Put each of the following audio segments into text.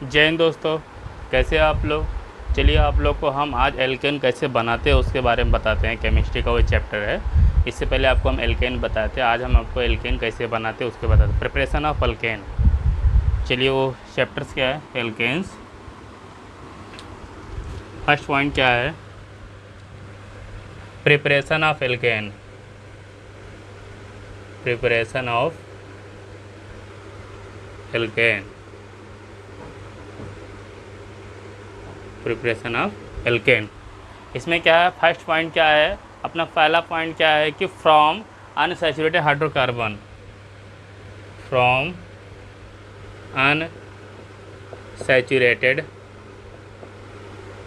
जय हिंद दोस्तों, कैसे आप लोग। चलिए आप लोग को हम आज एल्केन कैसे बनाते हैं उसके बारे में बताते हैं। केमिस्ट्री का वो चैप्टर है। इससे पहले आपको हम एल्केन बताते हैं, आज हम आपको एल्केन कैसे बनाते हैं उसके बताते हैं। Preparation of alkene. चलिए वो चैप्टर्स क्या है। एल्केन्स, फर्स्ट पॉइंट क्या है, preparation of alkene. Preparation of alkene, preparation of alkene. इसमें क्या है, फर्स्ट पॉइंट क्या है, अपना पहला पॉइंट क्या है कि from unsaturated hydrocarbon, from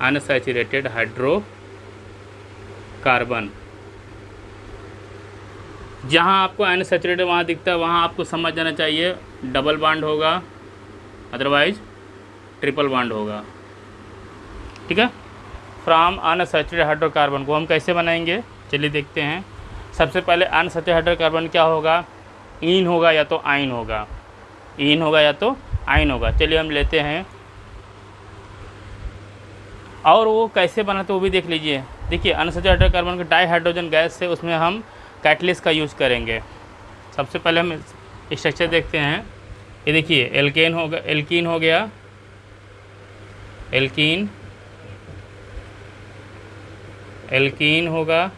unsaturated hydrocarbon. जहाँ आपको अनसैचुरेटेड वहाँ दिखता है वहाँ आपको समझ जाना चाहिए डबल बॉन्ड होगा, अदरवाइज ट्रिपल बॉन्ड होगा। ठीक है। फ्रॉम अनसैचुरेटेड हाइड्रोकार्बन को हम कैसे बनाएंगे, चलिए देखते हैं। सबसे पहले अनसैचुरेटेड हाइड्रोकार्बन क्या होगा, इन होगा या तो आइन होगा, इन होगा या तो आइन होगा। चलिए हम लेते हैं और वो कैसे बनाते वो भी देख लीजिए। देखिए अनसैचुरेटेड हाइड्रोकार्बन के डाई हाइड्रोजन गैस से उसमें हम कैटलिस्ट का यूज़ करेंगे। सबसे पहले हम स्ट्रक्चर देखते हैं। ये देखिए एल्केन होगा, एल्कीन हो गया, एल्कीन होगा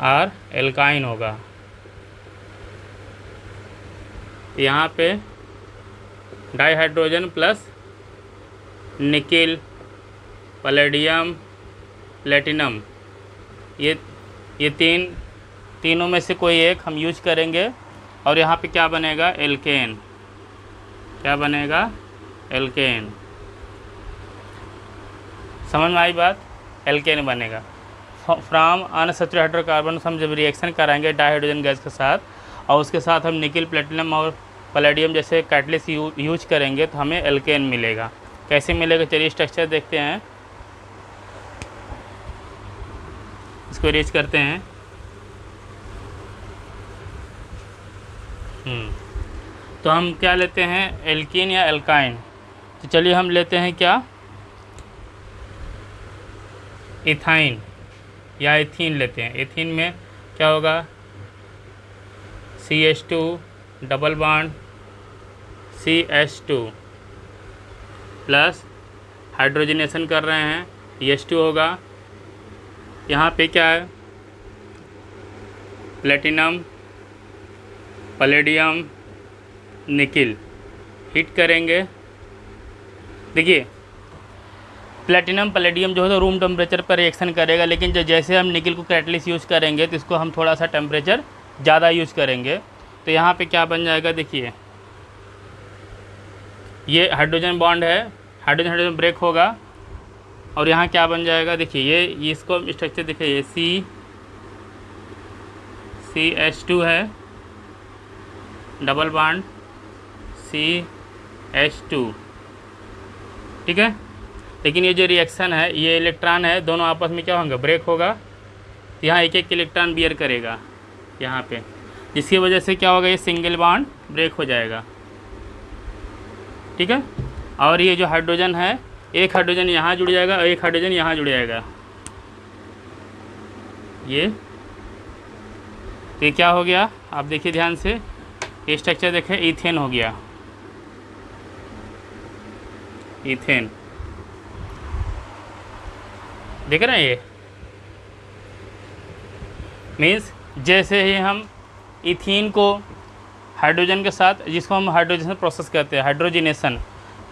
और एल्काइन होगा। यहाँ पे dihydrogen plus nickel, palladium, platinum, ये तीनों में से कोई एक हम यूज करेंगे। और यहाँ पे क्या बनेगा, एल्केन। क्या बनेगा, एल्केन। समझ में आई बात, एल्केन बनेगा। फ्रॉम अनसैचुरेटेड हाइड्रोकार्बन हम जब रिएक्शन कराएंगे डाइहाइड्रोजन गैस के साथ और उसके साथ हम निकिल, प्लेटिनम और पैलेडियम जैसे कैटलिस्ट यूज करेंगे तो हमें एल्केन मिलेगा। कैसे मिलेगा, चलिए स्ट्रक्चर देखते हैं। इसको रीच करते हैं। तो हम क्या लेते हैं, एल्कीन या एल्काइन। तो चलिए हम लेते हैं क्या, इथाइन या एथीन लेते हैं। एथीन में क्या होगा, CH2 double bond CH2 plus hydrogenation कर रहे हैं, H2 होगा। यहाँ पे क्या है, प्लेटिनम, पैलेडियम, निकिल हीट करेंगे। देखिए प्लेटिनम पैलेडियम जो है तो रूम टेम्परेचर पर रिएक्शन करेगा, लेकिन जैसे हम निकिल को कैटलिस्ट यूज़ करेंगे तो इसको हम थोड़ा सा टेम्परेचर ज़्यादा यूज़ करेंगे। तो यहाँ पे क्या बन जाएगा, देखिए ये हाइड्रोजन बॉन्ड है, हाइड्रोजन ब्रेक होगा और यहाँ क्या बन जाएगा, देखिए ये इसको स्ट्रक्चर देखिए, ये CH2 है, डबल बॉन्ड CH2। ठीक है। लेकिन ये जो रिएक्शन है, ये इलेक्ट्रॉन है, दोनों आपस में क्या होंगे, ब्रेक होगा। यहाँ एक एक इलेक्ट्रॉन बियर करेगा यहाँ पे, जिसकी वजह से क्या होगा, ये सिंगल बॉन्ड ब्रेक हो जाएगा। ठीक है। और ये जो हाइड्रोजन है, एक हाइड्रोजन यहाँ जुड़ जाएगा और एक हाइड्रोजन यहाँ जुड़ जाएगा। ये क्या हो गया, आप देखिए ध्यान से, ये स्ट्रक्चर देखें, इथेन हो गया, इथेन। देख रहे हैं, ये मीन्स जैसे ही हम इथीन को हाइड्रोजन के साथ, जिसको हम हाइड्रोजन प्रोसेस कहते हैं, हाइड्रोजिनेशन,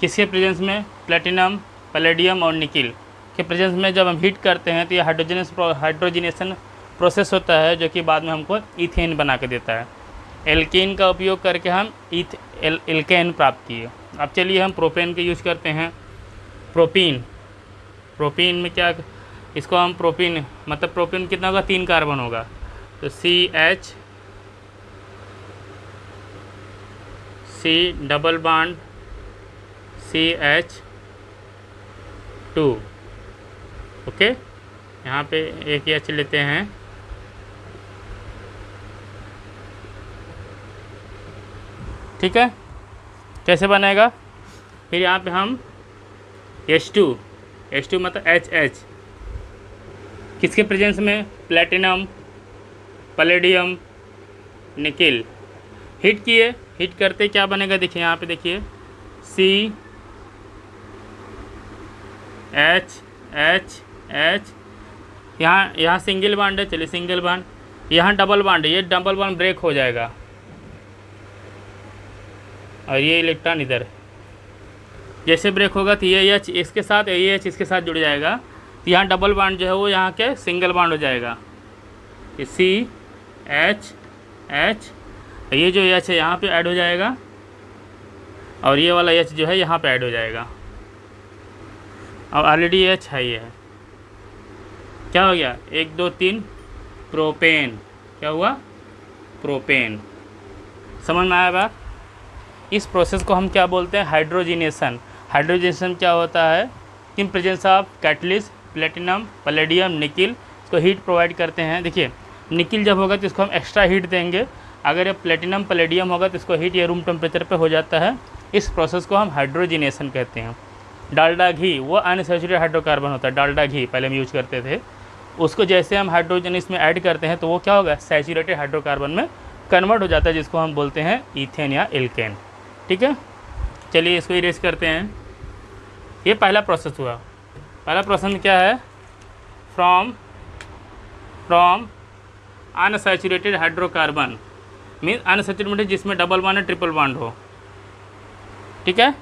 किसके प्रेजेंस में, प्लेटिनम, पैलेडियम और निकिल के प्रेजेंस में जब हम हीट करते हैं तो ये हाइड्रोजिनेशन प्रोसेस होता है, जो कि बाद में हमको इथेन बना के देता है। एल्कीन का उपयोग करके हम एल्केन प्राप्त किए। अब चलिए हम प्रोपेन के यूज़ करते हैं। प्रोपीन में क्या, इसको हम प्रोपीन, मतलब प्रोपीन कितना होगा, 3 कार्बन होगा, तो C double bond CH2। Okay, यहाँ पे एक H लेते हैं, ठीक है। कैसे बनेगा, फिर यहाँ पे हम H2 मतलब HH, किसके प्रेजेंस में? Platinum, palladium, nickel. हीट किए, हीट करते क्या बनेगा? देखिए यहाँ पे देखिए CH, यहाँ सिंगल बॉन्ड है, चलिए सिंगल बॉन्ड, यहाँ डबल बॉन्ड है, ये डबल बॉन्ड ब्रेक हो जाएगा और ये इलेक्ट्रॉन इधर जैसे ब्रेक होगा तो ये H इसके साथ, ये H इसके साथ जुड़ जाएगा, तो यहाँ डबल बॉन्ड जो है वो यहाँ के सिंगल बॉन्ड हो जाएगा। ये CH, ये जो H है यहाँ पे ऐड हो जाएगा और ये वाला H जो है यहाँ पे ऐड हो जाएगा। अब ऑलरेडी H है, ये है, क्या हो गया? 1 2 3 प्रोपेन। क्या हुआ? प्रोपेन। समझ में आया बात? इस प्रोसेस को हम क्या बोलते हैं? हाइड्रोजिनेशन। हाइड्रोजिनेशन क्या होता है? In presence of catalyst, platinum, palladium, nickel, इसको हीट प्रोवाइड करते हैं। देखिए निकिल जब होगा तो इसको हम एक्स्ट्रा हीट देंगे, अगर ये प्लेटिनम पैलेडियम होगा तो इसको हीट ये रूम टेम्परेचर पे हो जाता है। इस प्रोसेस को हम हाइड्रोजिनेशन कहते हैं। डालडा घी वो अनसैचुरेटेड हाइड्रोकार्बन होता है, डालडा घी पहले हम यूज करते थे, उसको जैसे हम हाइड्रोजन इसमें ऐड करते हैं तो वो क्या होगा? सैचुरेटेड हाइड्रोकार्बन में कन्वर्ट हो जाता है, जिसको हम बोलते हैं ईथेन या एल्केन। ठीक है, चलिए इसको इरेज करते हैं। ये पहला प्रोसेस हुआ। पहला प्रोसेस में क्या है? From unsaturated hydrocarbon, means unsaturated जिसमें डबल बॉन्ड या ट्रिपल बॉन्ड हो। ठीक है,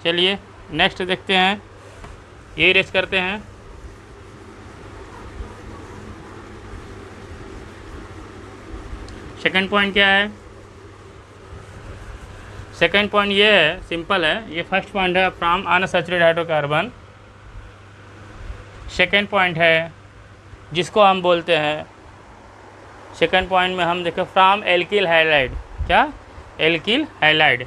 चलिए नेक्स्ट देखते हैं, ये इरेज करते हैं। सेकंड पॉइंट क्या है? सेकंड पॉइंट ये है, सिंपल है। ये फर्स्ट पॉइंट है from unsaturated hydrocarbon. Second point है जिसको हम बोलते हैं, सेकंड पॉइंट में हम देखें फ्रॉम एल्किल हैलाइड। क्या? Alkyl halide.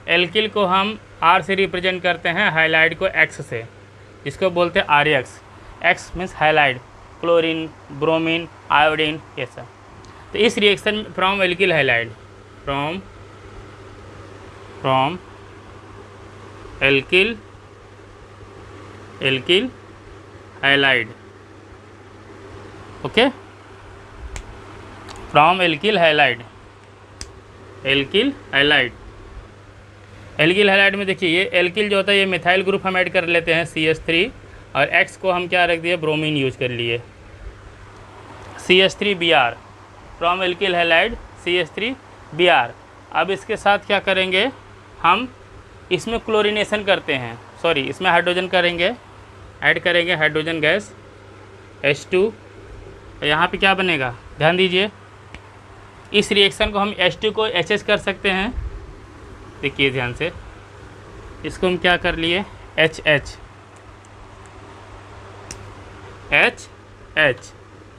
एल्किल को हम R से रिप्रेजेंट करते हैं, हाइलाइड को X से, जिसको बोलते हैं RX। X means halide, chlorine, bromine, iodine, ये सब। तो इस रिएक्शन में from alkyl halide, from alkyl halide, okay, from alkyl halide. Alkyl halide में देखिए ये एल्किल जो होता है ये मिथाइल ग्रुप हम ऐड कर लेते हैं CH3, और X को हम क्या रख दिए? ब्रोमीन यूज कर लिए, CH3Br, from alkyl halide CH3Br। अब इसके साथ क्या करेंगे? हम इसमें क्लोरीनेशन करते हैं, सॉरी इसमें हाइड्रोजन करेंगे, ऐड करेंगे हाइड्रोजन गैस H2। यहाँ पे क्या बनेगा? ध्यान दीजिए, इस रिएक्शन को हम H2 को HH कर सकते हैं। देखिए ध्यान से, इसको हम क्या कर लिए? HH,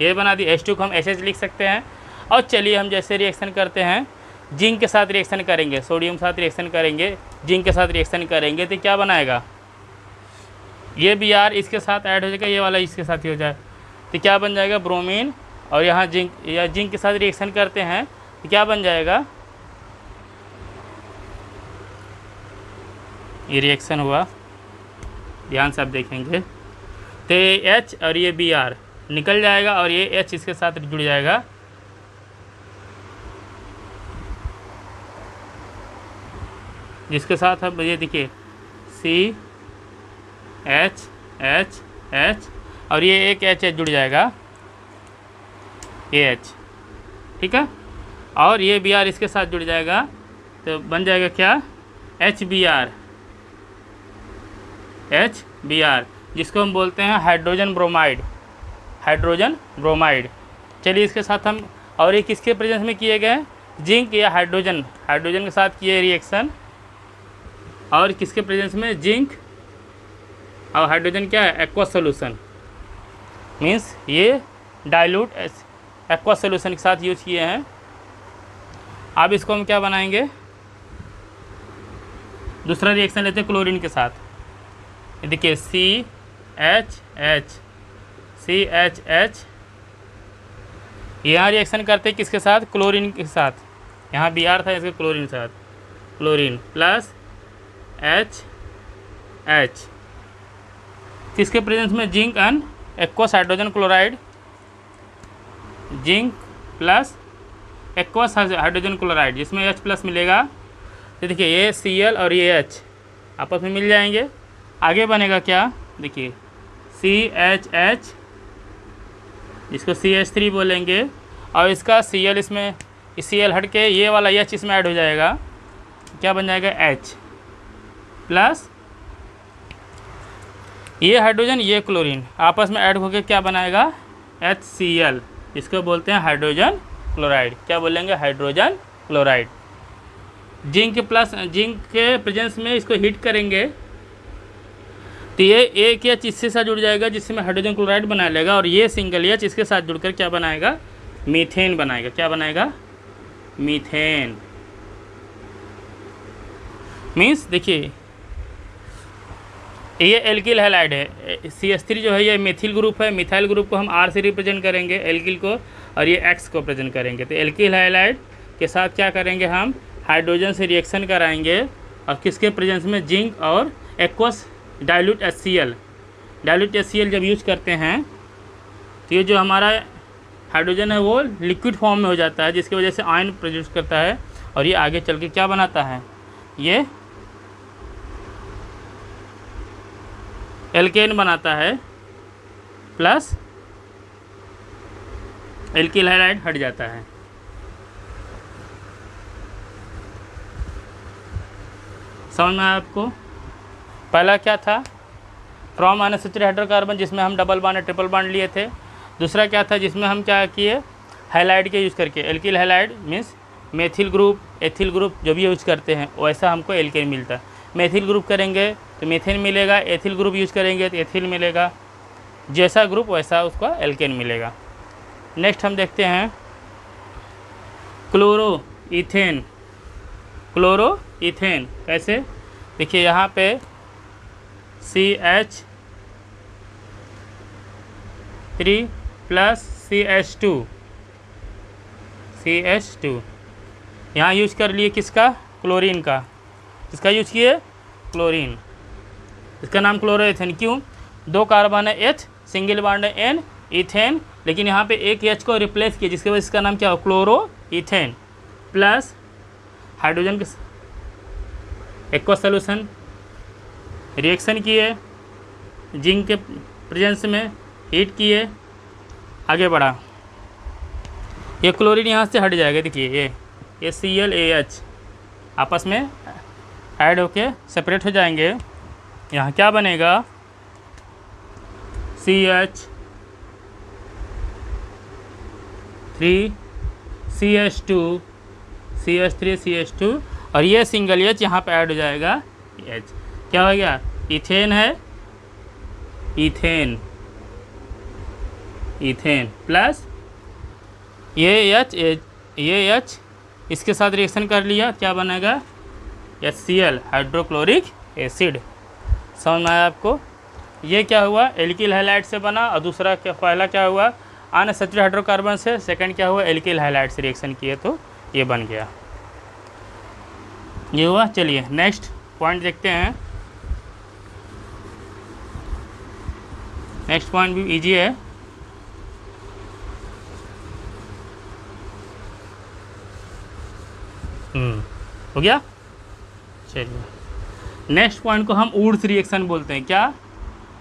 ये बना दी। H2 को हम HH लिख सकते हैं। और चलिए हम जैसे रिएक्शन करते हैं, जिंक के साथ रिएक्शन करेंगे, सोडियम के साथ रिएक्शन करेंगे, जिंक के साथ रिएक्शन करेंगे, तो क्या बनाएगा? ये Br इसके साथ ऐड हो जाएगा, ये वाला इसके साथ ही हो जाए, तो क्या बन जाएगा? ब्रोमीन। और यहाँ जिंक या जिंक के साथ रिएक्शन करते हैं तो क्या बन जाएगा? ये रिएक्शन हुआ, ध्यान से आप देखेंगे तो ये H और ये Br निकल जाएगा और ये H इसके साथ जुड़ जाएगा। जिसके साथ अब ये देखिए CH और ये एक H जुड़ जाएगा, ये H, ठीक है, और ये Br इसके साथ जुड़ जाएगा, तो बन जाएगा क्या? HBr, जिसको हम बोलते हैं हाइड्रोजन ब्रोमाइड। चलिए इसके साथ हम, और ये किसके प्रेजेंस में किए गए? जिंक या हाइड्रोजन के साथ किए रिएक्शन, और किसके प्रेजेंस में? जिंक और हाइड्रोजन क्या है? एक्वा सोल्यूशन, मीन्स ये डाइल्यूट एक्वा सोल्यूशन के साथ यूज किए हैं। अब इसको हम क्या बनाएंगे? दूसरा रिएक्शन लेते हैं क्लोरीन के साथ। देखिए CH, यहाँ रिएक्शन करते हैं किसके साथ? क्लोरीन के साथ। यहाँ Br था, इसके क्लोरीन के साथ, क्लोरीन प्लस H, किसके प्रेजेंस में? Zinc and aqueous hydrogen chloride, zinc plus aqueous hydrogen chloride जिसमें H प्लस मिलेगा। तो देखिए ये Cl और ये H आपस में मिल जाएंगे। आगे बनेगा क्या? देखिए CHH, इसको CH3 बोलेंगे, और इसका Cl इसमें Cl हट के ये वाला H इसमें ऐड हो जाएगा। क्या बन जाएगा? H प्लस ये हाइड्रोजन ये क्लोरीन आपस में ऐड होकर क्या बनाएगा? HCl, इसको बोलते हैं हाइड्रोजन क्लोराइड। क्या बोलेंगे? Hydrogen chloride. Zinc plus zinc के प्रेजेंस में इसको हीट करेंगे तो ये एक H इससे साथ जुड़ जाएगा जिससे में हाइड्रोजन क्लोराइड बना लेगा, और ये सिंगल H इसके साथ जुड़कर क्या बनाएगा? मीथेन बनाएगा। क्या बनाएगा? मीथेन। मीन्स देखिए ये एल्किल हैलाइड है, CH3 जो है ये मेथिल ग्रुप है, मिथाइल ग्रुप को हम R से रिप्रेजेंट करेंगे एल्किल को, और ये X को प्रेजेंट करेंगे। तो एल्किल हैलाइड के साथ क्या करेंगे? हम हाइड्रोजन से रिएक्शन कराएंगे, और किसके प्रेजेंस में? जिंक और aqueous dilute HCl। Dilute HCl जब यूज करते हैं तो ये जो हमारा हाइड्रोजन है वो लिक्विड फॉर्म में हो जाता है, जिसकी वजह से आयन प्रोड्यूस करता है, और ये आगे चल के क्या बनाता है? ये एल्केन बनाता है, प्लस एल्किल हैलाइड हट जाता है। समझ में आया आपको? पहला क्या था? फ्रॉम अनसैचुरेटेड हाइड्रोकार्बन जिसमें हम डबल बॉन्ड और ट्रिपल बॉन्ड लिए थे। दूसरा क्या था? जिसमें हम क्या किए? हैलाइड के यूज़ करके, alkyl halide means methyl group ethyl group जो भी यूज़ करते हैं वैसा हमको एल्केन मिलता है। मेथिल ग्रुप करेंगे तो मीथेन मिलेगा, एथिल ग्रुप यूज़ करेंगे तो एथिल मिलेगा, जैसा ग्रुप वैसा उसका एल्केन मिलेगा। नेक्स्ट हम देखते हैं क्लोरो इथेन। क्लोरो इथेन कैसे? देखिए यहाँ पे CH3 प्लस CH2 यहाँ यूज कर लिए किसका? क्लोरीन का। किसका यूज किए? क्लोरीन। इसका नाम क्लोरो इथेन। क्यों? 2 कार्बन है H, सिंगल बॉन्ड है N, इथेन, लेकिन यहाँ पे एक H को रिप्लेस किया जिसकी वजह से इसका नाम क्या हो? Chloro ethane. प्लस हाइड्रोजन के एक्वा सोल्यूशन रिएक्शन किए, जिंक के प्रेजेंस में हीट किए, आगे बढ़ा। ये क्लोरीन यहाँ से हट जाएगा। देखिए ये ClAH आपस में ऐड होके सेपरेट हो जाएंगे। यहाँ क्या बनेगा? CH3 CH2 और ये सिंगल H यहाँ पे ऐड हो जाएगा H। क्या हो गया? इथेन है, इथेन प्लस ये H इसके साथ रिएक्शन कर लिया, क्या बनेगा? HCl hydrochloric acid. समझ में आया आपको? ये क्या हुआ? एल्किल हैलाइड से बना, और दूसरा क्या? पहला क्या हुआ? अनसैचुरेटेड हाइड्रोकार्बन से, सेकंड क्या हुआ? एल्किल हैलाइड से रिएक्शन किए तो ये बन गया। ये हुआ। चलिए नेक्स्ट पॉइंट देखते हैं। नेक्स्ट पॉइंट भी इजी है। हो गया। चलिए नेक्स्ट पॉइंट को हम वुड्स रिएक्शन बोलते हैं। क्या?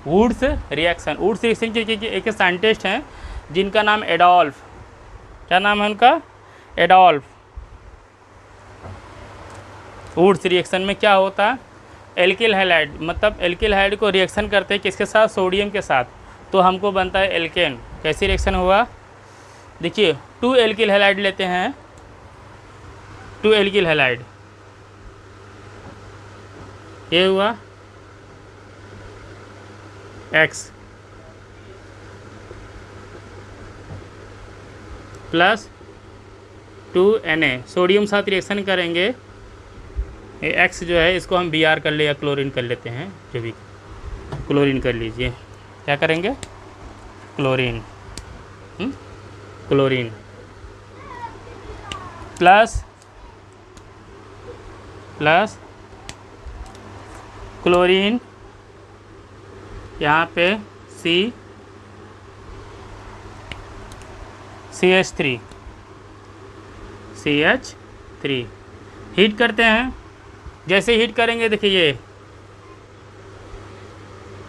Wurtz reaction. वुड्स रिएक्शन के एक साइंटिस्ट हैं जिनका नाम एडोल्फ। क्या नाम है उनका? एडोल्फ। वुड्स रिएक्शन में क्या होता है? एल्किल हैलाइड, मतलब एल्किल हैलाइड को रिएक्शन करते हैं किसके साथ? सोडियम के साथ, तो हमको बनता है एल्केन। कैसी रिएक्शन हुआ? देखिए 2 एल्किल हैलाइड लेते हैं, 2 एल्किल हैलाइड, ये हुआ X प्लस 2Na, सोडियम साथ रिएक्शन करेंगे, ये X जो है इसको हम Br कर ले या क्लोरीन कर लेते हैं, जो भी क्लोरीन कर लीजिए। क्या करेंगे? क्लोरीन क्लोरीन प्लस क्लोरीन यहाँ पे CH3 हीट करते हैं। जैसे हीट करेंगे देखिए ये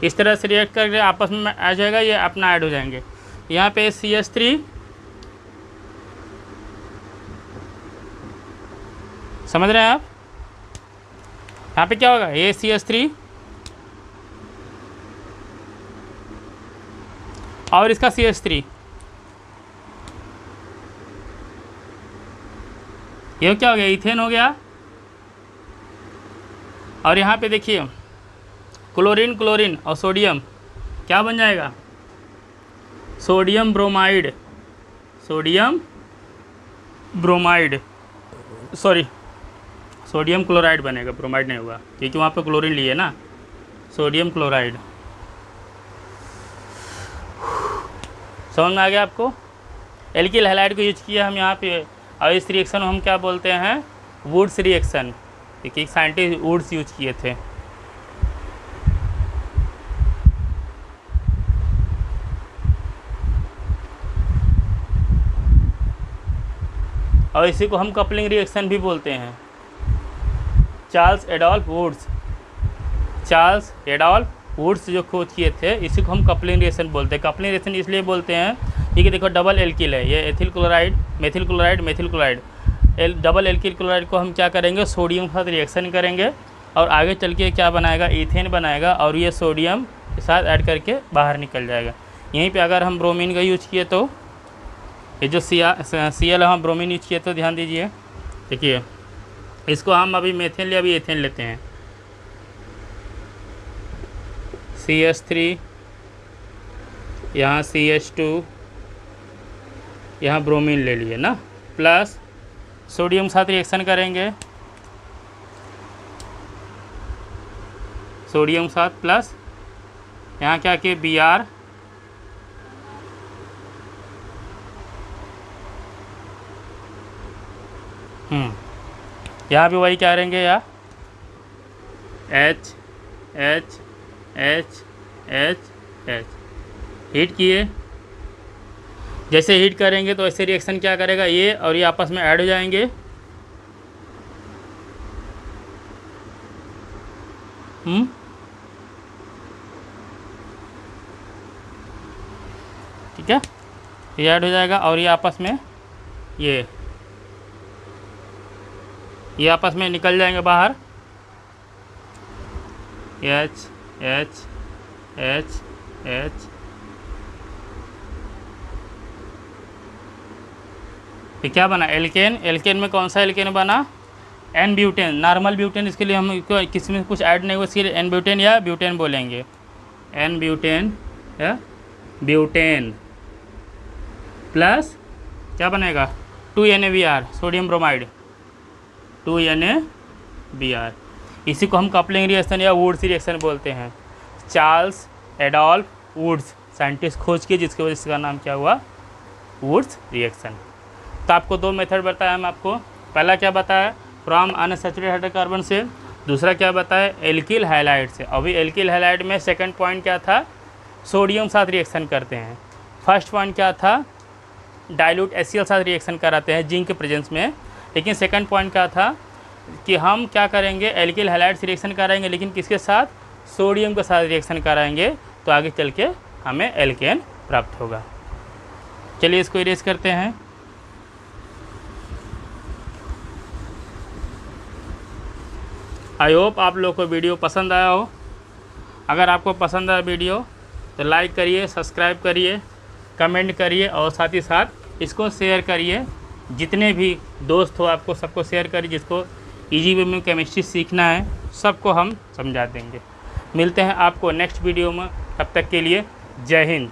इस तरह से रिएक्ट करके आपस में आ जाएगा, ये अपना ऐड हो जाएंगे। यहाँ पे CH3 समझ रहे हैं आप, यहाँ पे क्या होगा, ये CH3 और इसका CH3, ये क्या हो गया, इथेन हो गया। और यहाँ पे देखिए क्लोरीन क्लोरीन और सोडियम क्या बन जाएगा, sodium bromide, sodium bromide, sorry sodium chloride बनेगा, ब्रोमाइड नहीं होगा क्योंकि वहाँ पे क्लोरीन लिए ना, सोडियम क्लोराइड। समझ में आ गया आपको। एल्किल हैलाइड को यूज किया हम यहाँ पे, और इस रिएक्शन को हम क्या बोलते हैं, वुड्स रिएक्शन, क्योंकि साइंटिस्ट वुड्स यूज किए थे। और इसी को हम कपलिंग रिएक्शन भी बोलते हैं। चार्ल्स एडोल्फ वुड्स जो खोज किए थे, इसी को हम कपलिंग रिएक्शन बोलते हैं। कपलिंग रिएक्शन इसलिए बोलते हैं क्योंकि देखो डबल एल्किल है, ये ethyl chloride methyl chloride. Double alkyl chloride को हम क्या करेंगे, सोडियम के साथ रिएक्शन करेंगे और आगे चल के क्या बनाएगा, इथेन बनाएगा, और ये सोडियम के साथ ऐड करके बाहर निकल जाएगा। यहीं पे अगर हम ब्रोमीन का यूज किए तो ये जो Cl हम ब्रोमीन यूज किए तो ध्यान दीजिए, देखिए इसको हम अभी मेथेन ले, अभी एथेन लेते हैं। CH3 यहाँ CH2 यहाँ ब्रोमीन ले लिए ना, प्लस सोडियम साथ रिएक्शन करेंगे, सोडियम साथ प्लस यहाँ क्या किए Br, यहाँ भी वही क्या करेंगे या H हीट किए। जैसे हीट करेंगे तो ऐसे रिएक्शन क्या करेगा, ये और ये आपस में ऐड हो जाएंगे। ठीक है, ये ऐड हो जाएगा और ये आपस में ये आपस में निकल जाएंगे बाहर। H ये क्या बना, एल्केन। एल्केन में कौन सा एल्केन बना, एन ब्यूटेन, नॉर्मल ब्यूटेन। इसके लिए हम किसी में कुछ ऐड नहीं हुआ, इसके लिए एन ब्यूटेन या ब्यूटेन बोलेंगे, एन ब्यूटेन या ब्यूटेन प्लस क्या बनेगा, 2NaBr, सोडियम ब्रोमाइड, 2NaBr। इसी को हम कपलिंग रिएक्शन या वुड्स रिएक्शन बोलते हैं। चार्ल्स एडोल्फ वुड्स साइंटिस्ट खोज किए, जिसकी वजह से इसका नाम क्या हुआ, वुड्स रिएक्शन। तो आपको दो मेथड बताया हम आपको। पहला क्या बताया, फ्रॉम अनसैचुरेटेड हाइड्रोकार्बन से, दूसरा क्या बताया, एल्किल हैलाइड से। अभी एल्किल हैलाइड में सेकंड पॉइंट क्या था, सोडियम साथ रिएक्शन करते हैं। फर्स्ट पॉइंट क्या था, डाइल्यूट HCl साथ रिएक्शन कराते हैं जिंक के प्रेजेंस में। लेकिन सेकंड पॉइंट क्या था कि हम क्या करेंगे, एल्किल हैलाइड से रिएक्शन कराएंगे, लेकिन किसके साथ, सोडियम के साथ रिएक्शन कराएंगे, तो आगे चल के हमें एल्केन प्राप्त होगा। चलिए इसको इरेज करते हैं। आई होप आप लोग को वीडियो पसंद आया हो। अगर आपको पसंद आया वीडियो तो लाइक करिए, सब्सक्राइब करिए, कमेंट करिए और साथ ही साथ इसको शेयर करिए। जितने भी दोस्त हो आपको सबको शेयर करिए, जिसको इजी वे में केमिस्ट्री सीखना है सबको हम समझा देंगे। मिलते हैं आपको नेक्स्ट वीडियो में, तब तक के लिए जय हिंद।